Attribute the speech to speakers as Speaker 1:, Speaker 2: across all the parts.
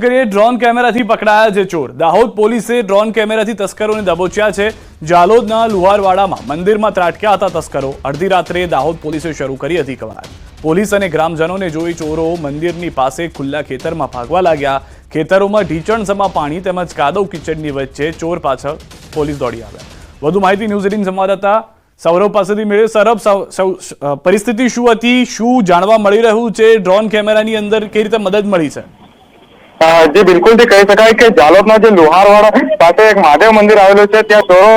Speaker 1: Drone કેમેરાથી પકડાયા છે ચોર। દાહોદ પોલીસે ડ્રોન કેમેરાથી તસ્કરોને દબોચ્યા છે। જાલોદના લુહારવાડામાં મંદિરમાં ત્રાટક્યા હતા તસ્કરો। અડધી રાત્રે દાહોદ પોલીસે શરૂ કરી હતી કવાયત। પોલીસ અને ગ્રામજનોને જોઈ ચોરો મંદિરની પાસે ખુલ્લા ખેતરમાં ભાગવા લાગ્યા। ખેતરોમાં ઢીચણસમા પાણી તેમજ કાદવ કિચડની વચ્ચે ચોર પાછળ પોલીસ દોડી આવ્યા। વધુ માહિતી ન્યૂઝ 18 સંવાદદાતા સૌરભ પાસેથી મેળવી। સૌરભ, પરિસ્થિતિ શું હતી, શું જાણવા મળી રહ્યું છે? ડ્રોન કેમેરાની અંદર કઈ રીતે મદદ મળી છે?
Speaker 2: जी बिल्कुल थी कही शकाय कि जालोद में लुहारवाड़ा पास एक महादेव मंदिर आवेलू है, त्या चोरो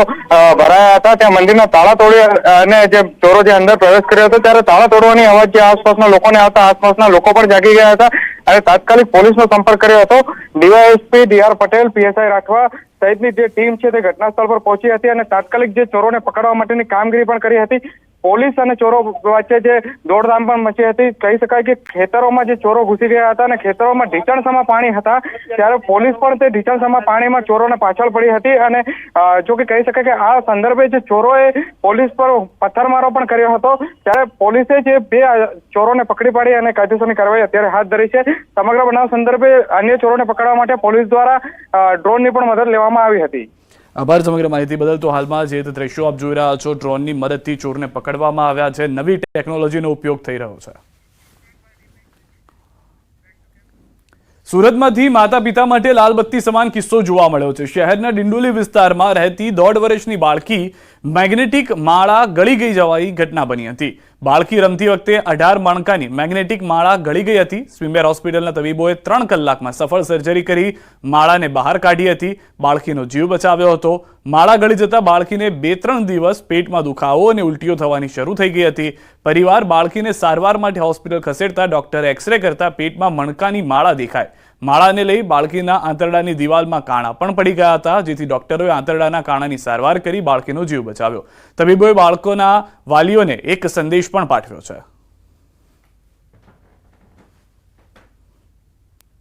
Speaker 2: भराया था। त्या मंदिर ताला तोड़ी अने जे चोरो जे अंदर प्रवेश कर्यो हतो त्यारे ताला तोड़वानी अवाज जे आसपासना लोकोने आवता आसपासना लोको पण जागी गया था अने तात्कालिक पोलीसनो संपर्क कर्यो हतो। DYSP D R. Patel, PSI Rathwa सहितनी जे टीम छे ते घटनास्थळ पर पहोंची हती अने तात्कालिक जे चोरोने पकड़वा माटेनी कामगीरी पण करी हती। पोलीस અને ચોરો વચ્ચે જે દોડધામ પણ મચી હતી। કહી શકાય કે ખેતરોમાં જે ચોરો ઘૂસી ગયા હતા અને ખેતરોમાં ઢીચણસમા પાણી હતા, ત્યારે પોલીસ પણ તે ઢીચણસમા પાણીમાં ચોરોને પાછળ પડી હતી। અને જો કે કહી શકાય કે આ સંદર્ભે જે ચોરોએ પોલીસ પર પથ્થરમારો પણ કર્યો હતો, ત્યારે પોલીસે જે બે ચોરોને પકડી પાડી અને કાયદેસરની કાર્યવાહી અત્યારે હાથ ધરી છે। સમગ્ર બનાવ સંદર્ભે અન્ય ચોરોને પકડવા માટે પોલીસ દ્વારા ડ્રોનની પણ મદદ લેવામાં આવી હતી।
Speaker 1: આભાર સમગ્ર માહિતી બદલ। તો હાલમાં જે દ્રશ્યો આપ જોઈ રહ્યા છો, ડ્રોનની મદદથી ચોરને પકડવામાં આવ્યા છે। નવી ટેકનોલોજીનો ઉપયોગ થઈ રહ્યો છે। સુરતમાંથી માતા પિતા માટે લાલબત્તી સમાન કિસ્સો જોવા મળ્યો છે। શહેરના ડિંડોલી વિસ્તારમાં રહેતી 1.5 વર્ષની બાળકી મેગ્નેટિક માળા ગળી ગઈ જવાની ઘટના બની હતી। બાળકી રમતી વખતે 18 મણકાની મેગ્નેટિક માળા ગળી ગઈ હતી। સ્વિમેર હોસ્પિટલના તબીબોએ 3 કલાકમાં સફળ સર્જરી કરી માળાને બહાર કાઢી હતી। બાળકીનો જીવ બચાવ્યો હતો। માળા ગળી જતા બાળકીને 2-3 દિવસ પેટમાં દુખાવો અને ઉલટીઓ થવાની શરૂ થઈ ગઈ હતી। પરિવાર બાળકીને સારવાર માટે હોસ્પિટલ ખસેડતા ડોક્ટરે એક્સરે કરતા પેટમાં મણકાની માળા દેખાય। માળાને લઈ બાળકીના આંતરડાની દિવાલમાં કાણા પણ પડી ગયા હતા, જેથી ડોક્ટરોએ આંતરડાના કાણાની સારવાર કરી બાળકીનો જીવ બચાવ્યો। તબીબોએ બાળકોના વાલીઓને એક સંદેશ પણ પાઠવ્યો છે।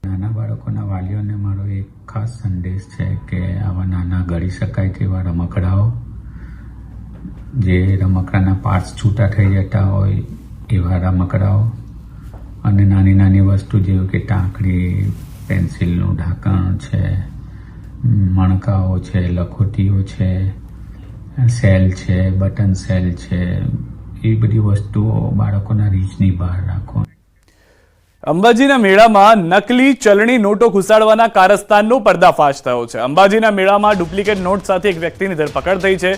Speaker 3: નાના બાળકોના વાલીઓને મારો એક ખાસ સંદેશ છે કે આવા નાના ગળી શકાય તેવા રમકડાઓ, જે રમકડાના પાર્ટ્સ છૂટા થઈ જતા હોય એવા રમકડાઓ અને નાની નાની વસ્તુ જેવું કે ટાંકડી, પેન્સિલનું ઢાંકણ છે, મણકાઓ છે, લખોટીઓ છે, સેલ છે, બટન સેલ છે, એ બધી વસ્તુઓ બાળકોના રીચની બહાર રાખો।
Speaker 1: અંબાજીના મેળામાં નકલી ચલણી નોટો ઘુસાડવાના કારસ્તાનનો પર્દાફાશ થયો છે। અંબાજીના મેળામાં ડુપ્લિકેટ નોટ સાથે એક વ્યક્તિની ધરપકડ થઈ છે।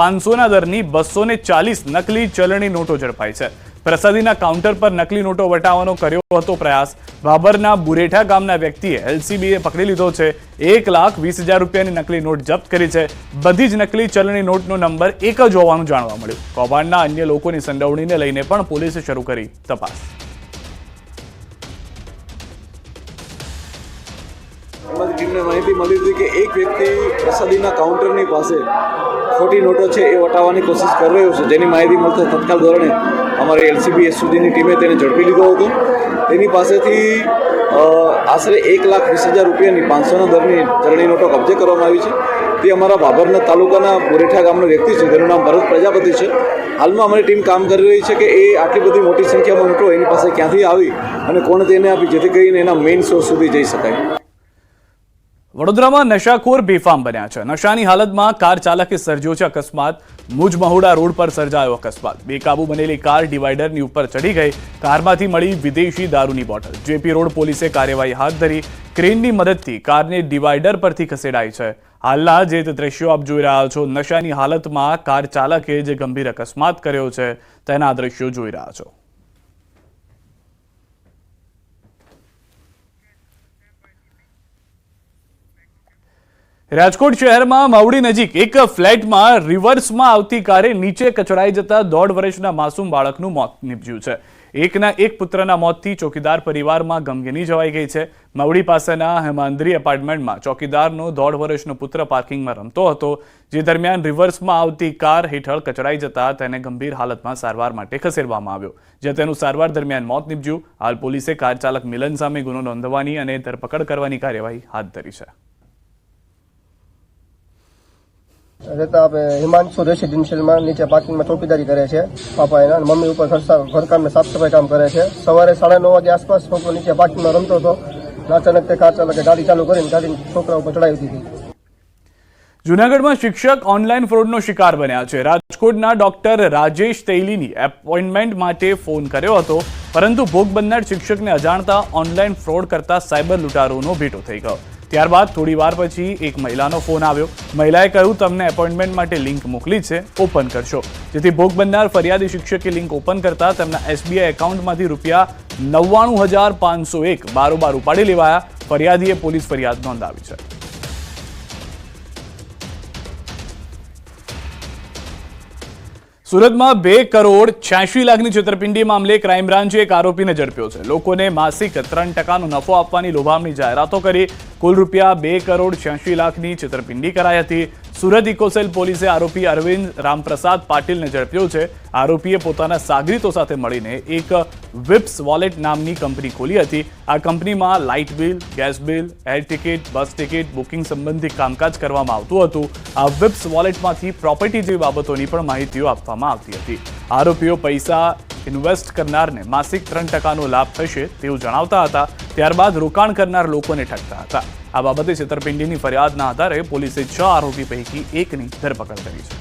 Speaker 1: ₹500ના દરની 240 નકલી ચલણી નોટો ઝડપાઈ છે। પ્રસાદીના કાઉન્ટર પર નકલી નોટો વટાવવાનો કર્યો હતો પ્રયાસ। બાબરના બુરેઠા ગામના વ્યક્તિએ એલસીબીએ પકડી લીધો છે। 1,20,000 રૂપિયાની નકલી નોટ જપ્ત કરી છે। બધી જ નકલી ચલણી નોટનો નંબર એક જ હોવાનું જાણવા મળ્યું। કૌભાંડના અન્ય લોકોની સંડોવણીને લઈને પણ પોલીસે શરૂ કરી તપાસ।
Speaker 4: ટીમને માહિતી મળી હતી કે એક વ્યક્તિ પ્રસાદીના કાઉન્ટરની પાસે ખોટી નોટો છે એ વટાવવાની કોશિશ કરી રહ્યો છે, જેની માહિતી મળતા તત્કાલ ધોરણે અમારી એલસીબી એસઓજીની ટીમે તેને ઝડપી લીધો હતો। તેની પાસેથી આશરે 1,20,000 રૂપિયાની 500ના દરની ચલણી નોટો કબજે કરવામાં આવી છે। તે અમારા બાબરના તાલુકાના બોરેઠા ગામનો વ્યક્તિ છે, તેનું નામ ભરત પ્રજાપતિ છે। હાલમાં અમારી ટીમ કામ કરી રહી છે કે એ આટલી બધી મોટી સંખ્યામાં નોટો એની પાસે ક્યાંથી આવી અને કોણે તેને આપી, જેથી કરીને એના મેઇન સોર્સ સુધી જઈ શકાય।
Speaker 1: વડોદરામાં નશાખોર બેફામ બન્યા છે। નશાની હાલતમાં કાર ચાલકે સર્જ્યો છે અકસ્માત। મુજમહુડા રોડ પર સર્જાયો અકસ્માત। બેકાબુ બનેલી કાર ડિવાઈડરની ઉપર ચડી ગઈ। કારમાંથી મળી વિદેશી દારૂની બોટલ। જેપી રોડ પોલીસે કાર્યવાહી હાથ ધરી। ક્રેનની મદદથી કારને ડિવાઈડર પરથી ખસેડાઈ છે। હાલના જે દ્રશ્યો આપ જોઈ રહ્યા છો, નશાની હાલતમાં કાર ચાલકે જે ગંભીર અકસ્માત કર્યો છે તેના દ્રશ્યો જોઈ રહ્યા છો। રાજકોટ શહેરમાં માવડી નજીક એક ફ્લેટમાં રિવર્સમાં આવતી કારે નીચે કચડાઈ જતા 1.5 વર્ષના માસૂમ બાળકનું મોત નીપજ્યું છે। એકના એક પુત્રના મોતથી ચોકીદાર પરિવારમાં ગમગીની જવાઈ ગઈ છે। માવડી પાસેના હેમાંદ્રી એપાર્ટમેન્ટમાં ચોકીદારનો 1.5 વર્ષનો પુત્ર પાર્કિંગમાં રમતો હતો, જે દરમિયાન રિવર્સમાં આવતી કાર હેઠળ કચડાઈ જતા તેને ગંભીર હાલતમાં સારવાર માટે ખસેડવામાં આવ્યો, જ્યાં તેનું સારવાર દરમિયાન મોત નીપજ્યું। હાલ પોલીસે કાર ચાલક મિલન સામે ગુનો નોંધવાની અને ધરપકડ કરવાની કાર્યવાહી હાથ ધરી છે।
Speaker 5: रहता आप हिमांशु रेसिडेंशियल में नीचे पार्किंग में चौकीदारी करे छे। पापा एना मम्मी ऊपर घरकाम में साफ सफाई काम करे छे। सवारे 9:30 वागे आसपास छोकरो नीचे पार्किंग में रमतो હતો। અચાનક તે કાર ચાલકે ગાડી ચાલુ કરીને ગાડી છોકરા ઉપર ચડાવી દીધી.
Speaker 1: જૂનાગઢમાં શિક્ષક ઓનલાઈન ફ્રોડનો શિકાર બન્યા છે. રાજકોટના ડોક્ટર રાજેશ તૈલીની એપોઇન્ટમેન્ટ માટે ફોન કર્યો હતો, પરંતુ ભોગ બનનાર શિક્ષકને અજાણતા ઓનલાઈન ફ્રોડ કરતા સાયબર લૂંટારોનો ભેટો થઈ ગયો. ત્યારબાદ થોડી વાર પછી એક મહિલાનો ફોન આવ્યો. મહિલાએ કહ્યું, તમને એપોઇન્ટમેન્ટ માટે લિંક મોકલી છે, ઓપન કરશો. જેથી ભોગ બનનાર ફરિયાદી શિક્ષકે લિંક ઓપન કરતા તેમના SBI એકાઉન્ટમાંથી ₹99,501 બારોબાર ઉપાડી લેવાયા. ફરિયાદીએ પોલીસ ફરિયાદ નોંધાવી છે. સુરતમાં 2,86 લાખની છેતરપિંડી મામલે ક્રાઇમ બ્રાન્ચે એક આરોપીને ઝડપ્યો છે. લોકોને માસિક 3% નફો આપવાની લોભામણી જાહેરાતો કરી કુલ ₹2,86 લાખની છેતરપિંડી કરાઈ હતી. સુરત ઇકોસેલ પોલીસે આરોપી અરવિંદ રામપ્રસાદ પાટીલને ઝડપ્યો છે. આરોપીએ પોતાના સાગરીતો સાથે મળીને એક વિપ્સ વોલેટ નામની કંપની ખોલી હતી. આ કંપનીમાં light bill, gas bill, air ticket, bus ticket booking સંબંધી કામકાજ કરવામાં આવતું હતું. આ વિપ્સ વોલેટમાંથી પ્રોપર્ટી જેવી બાબતોની પણ માહિતીઓ આપવામાં આવતી હતી. આરોપીઓ પૈસા ઇન્વેસ્ટ કરનારને માસિક 3%નો લાભ થશે તેવું જણાવતા હતા. ત્યારબાદ રોકાણ કરનાર લોકોને ઠગતા હતા. આ બાબતે છેતરપિંડીની ફરિયાદના આધારે પોલીસે 6 આરોપી પૈકી એકની ધરપકડ કરી છે.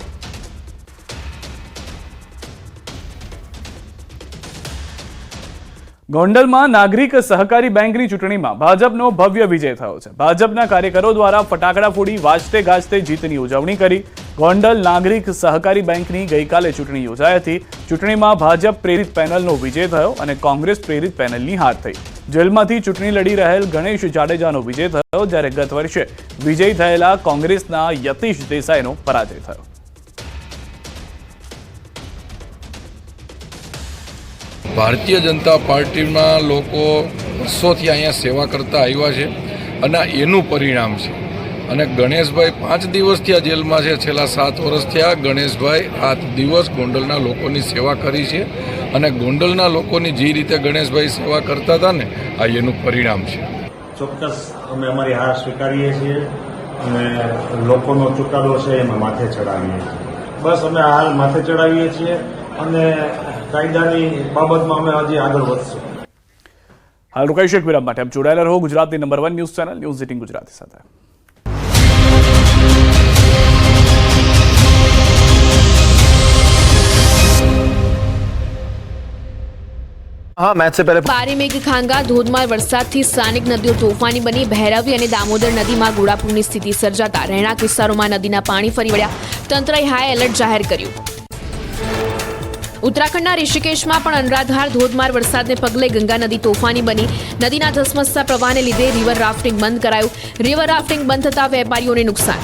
Speaker 1: ગોંડલમાં નાગરિક સહકારી બેંકની ચૂંટણીમાં ભાજપનો ભવ્ય વિજય થયો છે. ભાજપના કાર્યકરો દ્વારા ફટાકડા ફોડી વાજતે ગાજતે જીતની ઉજવણી કરી. ગોંડલ નાગરિક સહકારી બેંકની ગઈકાલે ચૂંટણી યોજાઈ હતી. ચૂંટણીમાં ભાજપ પ્રેરિત પેનલનો વિજય થયો અને કોંગ્રેસ પ્રેરિત પેનલની હાર થઈ. જેલમાંથી ચૂંટણી લડી રહેલ ગણેશ જાડેજાનો વિજય થયો, જ્યારે ગત વર્ષે વિજય થયેલા કોંગ્રેસના યતીશ દેસાઈનો પરાજય થયો.
Speaker 6: ભારતીય જનતા પાર્ટીમાં લોકો વર્ષોથી અહીંયા સેવા કરતા આવ્યા છે અને એનું પરિણામ છે. અને ગણેશભાઈ 5 દિવસથી આ જેલમાં છે. છેલ્લા 7 વર્ષ થયા ગણેશભાઈ રાત દિવસ ગોંડલના લોકોની સેવા કરી છે અને ગોંડલના લોકોની જે રીતે ગણેશભાઈ સેવા કરતા હતા ને, આ એનું પરિણામ છે.
Speaker 7: ચોક્કસ અમે અમારી હાર સ્વીકારીએ છીએ અને લોકોનો ચુકાદો છે એમાં માથે ચડાવીએ છીએ. બસ અમે હાલ માથે ચડાવીએ છીએ અને કાયદાની બાબતમાં અમે હજી આગળ વધશું.
Speaker 1: હાલ રોકાઈશું એક વિરામ માટે. આપ જોડાયેલા રહો ગુજરાતની number 1 news channel news 18 Gujarati સાથે.
Speaker 8: ભારે મેઘખાંગા ધોધમાર વરસાદથી સ્થાનિક નદીઓ તોફાની બની. ભૈરવી અને દામોદર નદીમાં ઘોડાપૂરની સ્થિતિ સર્જાતા રહેણાંક વિસ્તારોમાં નદીના પાણી ફરી વળ્યા. તંત્રએ હાઈ એલર્ટ જાહેર કર્યું. ઉત્તરાખંડના ઋષિકેશમાં પણ અનરાધાર ધોધમાર વરસાદને પગલે ગંગા નદી તોફાની બની. નદીના ધસમસતા પ્રવાહને લીધે રિવર રાફ્ટિંગ બંધ કરાયું. રિવર રાફ્ટિંગ બંધ થતા વેપારીઓને નુકસાન.